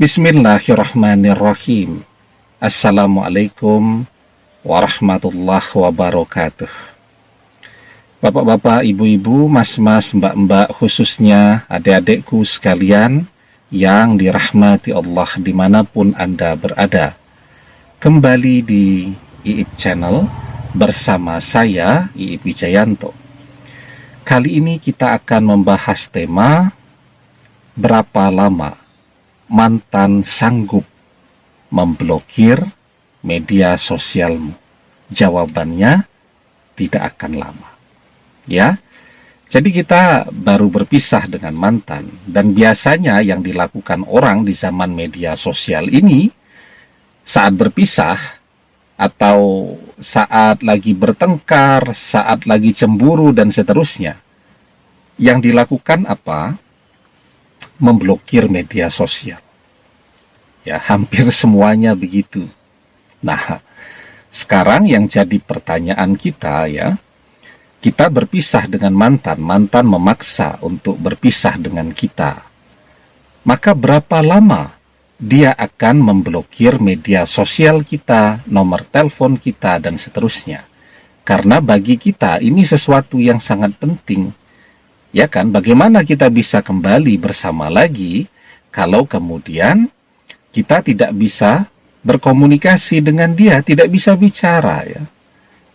Bismillahirrahmanirrahim. Assalamualaikum warahmatullahi wabarakatuh. Bapak-bapak, ibu-ibu, mas-mas, mbak-mbak, khususnya adik-adikku sekalian yang dirahmati Allah dimanapun Anda berada. Kembali di IIP Channel bersama saya, IIP Wijayanto. Kali ini kita akan membahas tema berapa lama mantan sanggup memblokir media sosialmu. Jawabannya tidak akan lama. Ya, jadi kita baru berpisah dengan mantan, dan biasanya yang dilakukan orang di zaman media sosial ini saat berpisah atau saat lagi bertengkar, saat lagi cemburu dan seterusnya, yang dilakukan apa? Memblokir media sosial. Ya, hampir semuanya begitu. Nah, sekarang yang jadi pertanyaan kita ya, kita berpisah dengan mantan, mantan memaksa untuk berpisah dengan kita. Maka berapa lama dia akan memblokir media sosial kita, nomor telepon kita, dan seterusnya. Karena bagi kita ini sesuatu yang sangat penting. Ya kan, bagaimana kita bisa kembali bersama lagi kalau kemudian kita tidak bisa berkomunikasi dengan dia, tidak bisa bicara ya.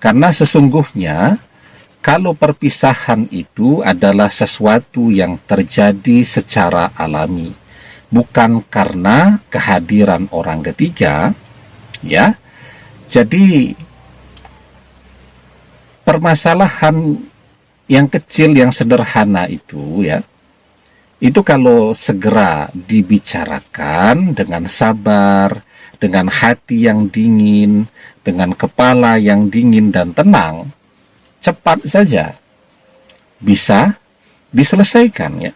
Karena sesungguhnya kalau perpisahan itu adalah sesuatu yang terjadi secara alami, bukan karena kehadiran orang ketiga, ya. Jadi permasalahan yang kecil, yang sederhana itu ya, itu kalau segera dibicarakan dengan sabar, dengan hati yang dingin, dengan kepala yang dingin dan tenang, cepat saja bisa diselesaikan ya.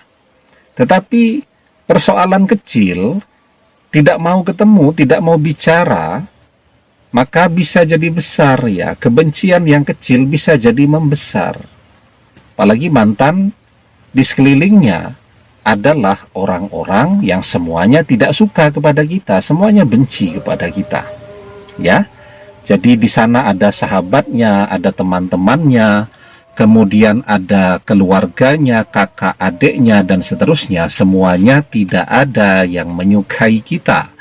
Tetapi persoalan kecil, tidak mau ketemu, tidak mau bicara, maka bisa jadi besar ya. Kebencian yang kecil bisa jadi membesar. Apalagi mantan di sekelilingnya adalah orang-orang yang semuanya tidak suka kepada kita, semuanya benci kepada kita. Ya. Jadi di sana ada sahabatnya, ada teman-temannya, kemudian ada keluarganya, kakak adiknya dan seterusnya, semuanya tidak ada yang menyukai kita.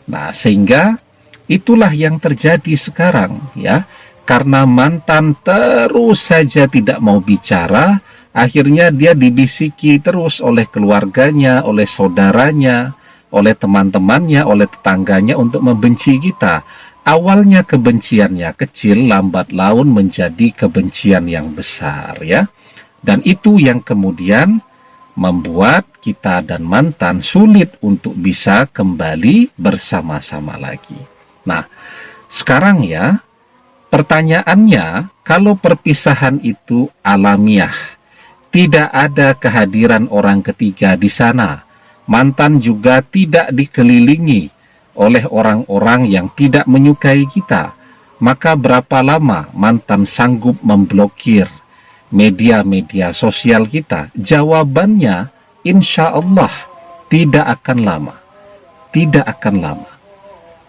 Nah, sehingga itulah yang terjadi sekarang ya. Karena mantan terus saja tidak mau bicara, akhirnya dia dibisiki terus oleh keluarganya, oleh saudaranya, oleh teman-temannya, oleh tetangganya untuk membenci kita. Awalnya kebenciannya kecil, lambat laun menjadi kebencian yang besar ya. Dan itu yang kemudian membuat kita dan mantan sulit untuk bisa kembali bersama-sama lagi. Nah, sekarang ya, pertanyaannya, kalau perpisahan itu alamiah, tidak ada kehadiran orang ketiga di sana, mantan juga tidak dikelilingi oleh orang-orang yang tidak menyukai kita, maka berapa lama mantan sanggup memblokir media-media sosial kita? Jawabannya, insya Allah tidak akan lama. Tidak akan lama.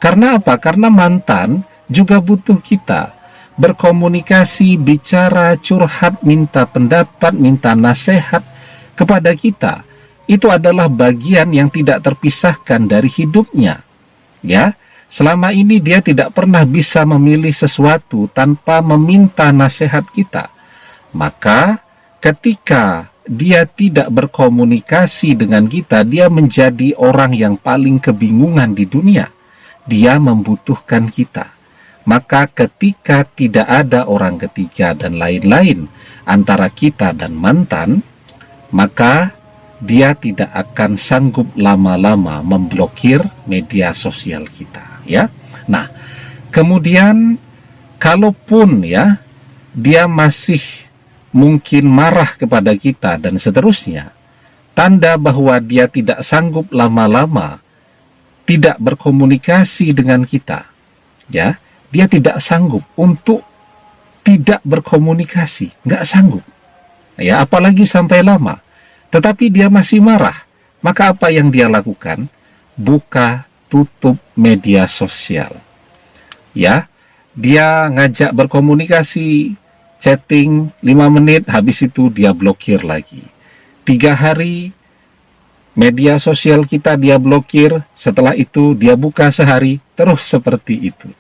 Karena apa? Karena mantan juga butuh kita berkomunikasi, bicara, curhat, minta pendapat, minta nasihat kepada kita. Itu adalah bagian yang tidak terpisahkan dari hidupnya. Ya, selama ini dia tidak pernah bisa memilih sesuatu tanpa meminta nasihat kita. Maka ketika dia tidak berkomunikasi dengan kita, dia menjadi orang yang paling kebingungan di dunia. Dia membutuhkan kita. Maka ketika tidak ada orang ketiga dan lain-lain antara kita dan mantan, maka dia tidak akan sanggup lama-lama memblokir media sosial kita ya. Nah, kemudian kalaupun ya dia masih mungkin marah kepada kita dan seterusnya, tanda bahwa dia tidak sanggup lama-lama tidak berkomunikasi dengan kita ya. Dia tidak sanggup untuk tidak berkomunikasi, nggak sanggup ya, apalagi sampai lama. Tetapi dia masih marah, maka apa yang dia lakukan? buka tutup media sosial. Ya, dia ngajak berkomunikasi, chatting 5 menit, habis itu dia blokir lagi. 3 hari, media sosial kita dia blokir, setelah itu dia buka sehari, terus seperti itu.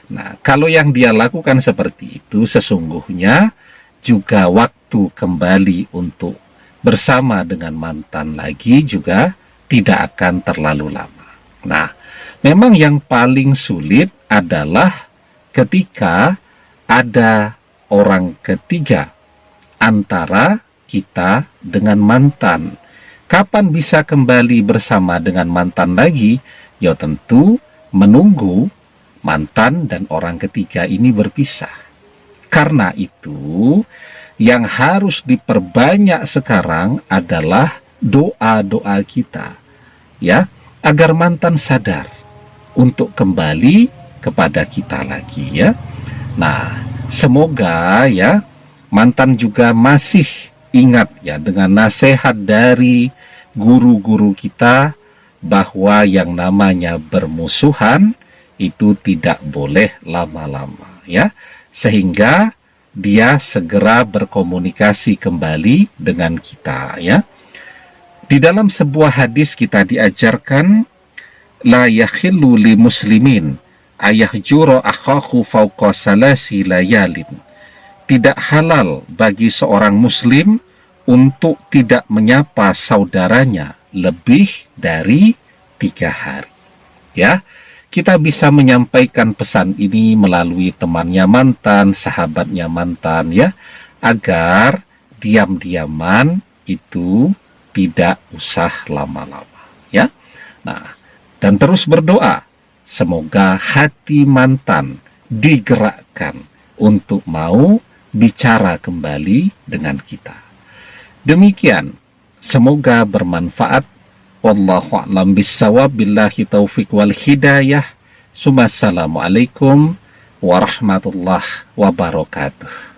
Nah, kalau yang dia lakukan seperti itu, sesungguhnya juga waktu kembali untuk bersama dengan mantan lagi juga tidak akan terlalu lama. Nah, memang yang paling sulit adalah ketika ada orang ketiga antara kita dengan mantan. Kapan bisa kembali bersama dengan mantan lagi? Ya tentu menunggu mantan dan orang ketiga ini berpisah. Karena itu, yang harus diperbanyak sekarang adalah doa-doa kita, ya, agar mantan sadar untuk kembali kepada kita lagi, ya. Nah, semoga ya mantan juga masih ingat ya dengan nasihat dari guru-guru kita bahwa yang namanya bermusuhan itu tidak boleh lama-lama, ya, sehingga dia segera berkomunikasi kembali dengan kita, ya. Di dalam sebuah hadis kita diajarkan, la yakhillu li muslimin ayahjura akhahu fauqa salasi layalin. Tidak halal bagi seorang muslim untuk tidak menyapa saudaranya lebih dari 3 hari. Ya, kita bisa menyampaikan pesan ini melalui temannya mantan, sahabatnya mantan, ya, agar diam-diaman itu tidak usah lama-lama, ya. Nah, dan terus berdoa semoga hati mantan digerakkan untuk mau bicara kembali dengan kita. Demikian, semoga bermanfaat. Wallahu a'lam bissawab, billahi taufiq wal hidayah. Assalamualaikum warahmatullahi wabarakatuh.